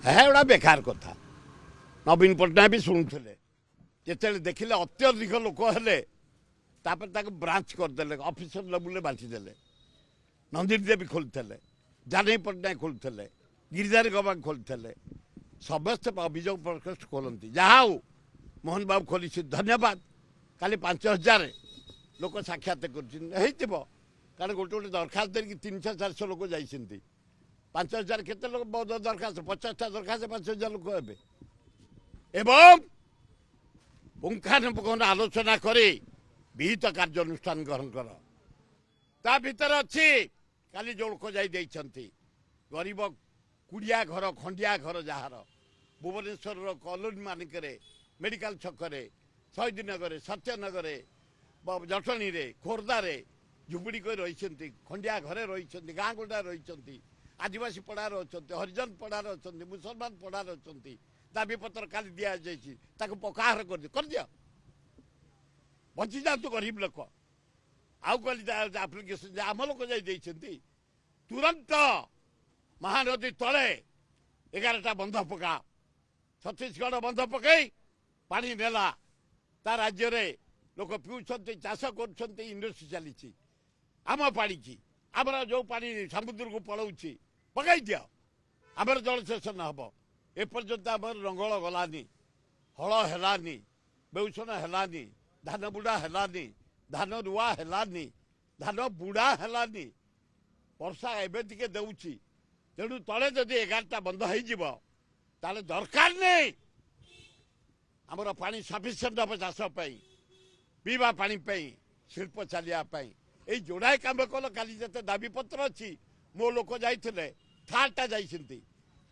है गोटा बेकार कथा नवीन पट्टनायक भी शुणुले जिते देखिले अत्यधिक लोक हेले ब्रांच करदे ऑफिसर लेवल बांटीदेले नंदिनी देवी खोलते जानवी पट्टनायक खोलते गिरिधारी गवा खोलते समस्त अभियोग प्रकोष्ठ खोलती जहाँ मोहन बाबू खोली धन्यवाद काली 5000 लोक साक्षात कर कारण गोटे गोटे दरखास्त देखिए 300-400 लोक जाइए 5000 केते लोक दरखास्त 50टा दरखास्त 5000 लोक हे एवं पुंखानुपुंख आलोचना करे विहित कार्यानुष्ठान ग्रहण कर ता भीतर अच्छी काली जो लोक जाइए गरीब कुड़िया घर खंडिया घर जार भुवनेश्वर कॉलोनी मानिक मेडिकल छकरे शहीदनगर सत्यनगर जटणी खोर्धारे झुपुड़ी रही खंडिया घरे रही गाँ गोटा रही आदिवासी पड़ार अच्छा हरिजन पड़ार अच्छा मुसलमान पड़ार अच्छा दाबी पत्र काली दि जाए पकाहार कर दिया बची जातु गरीब लोक आउ कल आप्लिकेसन आम लोक जाइए तुरंत महानदी तले 11टा बंध पका छत्तीसगढ़ बंध पकई पानी नेला ता राज्य रे लोक पीउछन्ति चाष कर इंडस्ट्री चली आम पानी की आमर जो पानी समुद्र को पलाऊँगी पकई दिया आमर जलसेचन हम एपर्यंत आमर रंगल गलानी हल हेलानी बेउषण हेलानी धान बुड़ा हेलानी धान रुआ हेलानी धान बुड़ा हेलानी वर्षा एवं टिके देउछि तेणु तले जदि 11टा बंध हो दरकार नहीं आमर पानी सफिसीयंट हम चाष पीवा पानी शिल्प चलिया यही जोड़ाए कम कल काली जिते दाबी पत्र अच्छी मो लोक जाइए थार्टा जाइए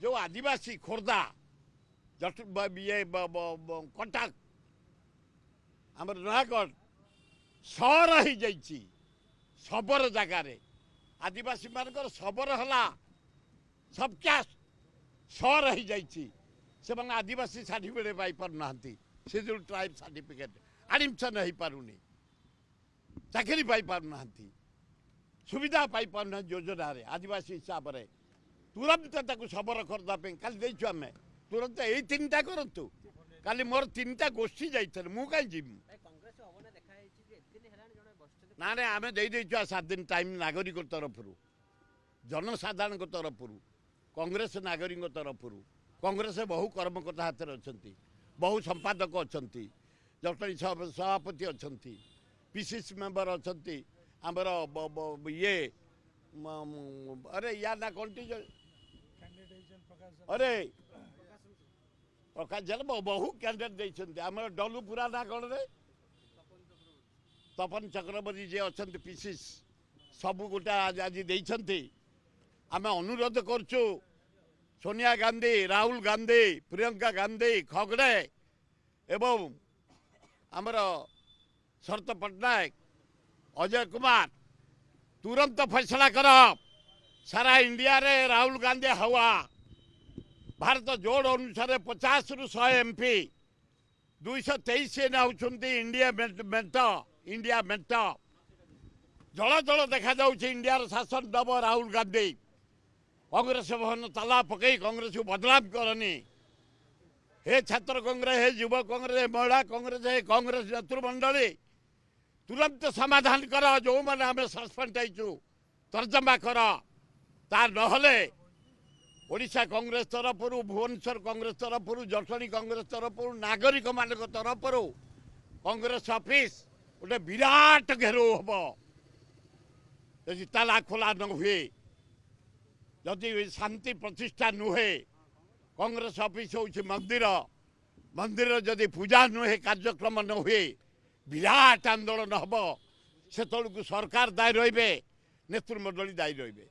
जो आदिवासी खोर्धा ये कटक आम नयागढ़ सहर हो जाइए शबर जगार आदिवासी मान शबर है सबकास्ट सहर हो जाइए से आदिवासी सर्टिफिकेट पाई पारना से जो ट्राइब सर्टिफिकेट एडमिशन हो पारुनी चाकरी पाई पारना सुविधा पाई पारना योजना रे आदिवासी हिसाब से तुरंत शबर करदे काली आम तुरंत यही 3टा करूँ काली मोर 3टा गोष्ठी जाइए मु कहीं जीवी ना ना आम दे 7 दिन टाइम नागरिक तरफ जनसाधारण तरफ कांग्रेस नागरिक तरफ कांग्रेस बहु कर्मकर्ता हाथ में अच्छा बहु संपादक अच्छा जटणी सभापति अच्छा पीसीसी मेंबर अच्छा आमर ये अरे या ना कौन अरे प्रकाश जेल बहु कैंडिडेट देते आम डलुपुरा ना कौन रे तपन चक्रवर्ती जे अच्छा पीसीस सब गोटा आज देते आम अनुरोध करचु सोनिया गांधी राहुल गांधी प्रियंका गांधी खगड़े एवं आमर शरत पट्टनायक अजय कुमार तुरंत फैसला कर सारा इंडिया रे राहुल गांधी हवा भारत जोड़ अनुसार 50 रु 100 MP 223 इंडिया मेट जल जल देखा इंडिया शासन दब राहुल गांधी कांग्रेस भवन ताला पकई कांग्रेस को बदनाम करनी हे छात्र कांग्रेस हे युवा कांग्रेस महिला कांग्रेस हे कांग्रेस नेतृमंडली तुरंत समाधान कर जो मैंने आम सस्पेंड हो तर्जमा कर ता नहले ओडिशा कांग्रेस तरफ भुवनेश्वर कांग्रेस तरफ जटणी कांग्रेस तरफ नागरिक मान तरफ कांग्रेस ऑफिस गोटे विराट घेरो हम यदि ताला खोला न हुए जदि शांति प्रतिष्ठा नुहे कांग्रेस ऑफिस हूँ मंदिर मंदिर जदि पूजा नुहे कार्यक्रम न हुए विराट आंदोलन हम से सरकार दायी रे नेतृमंडली दायी रे।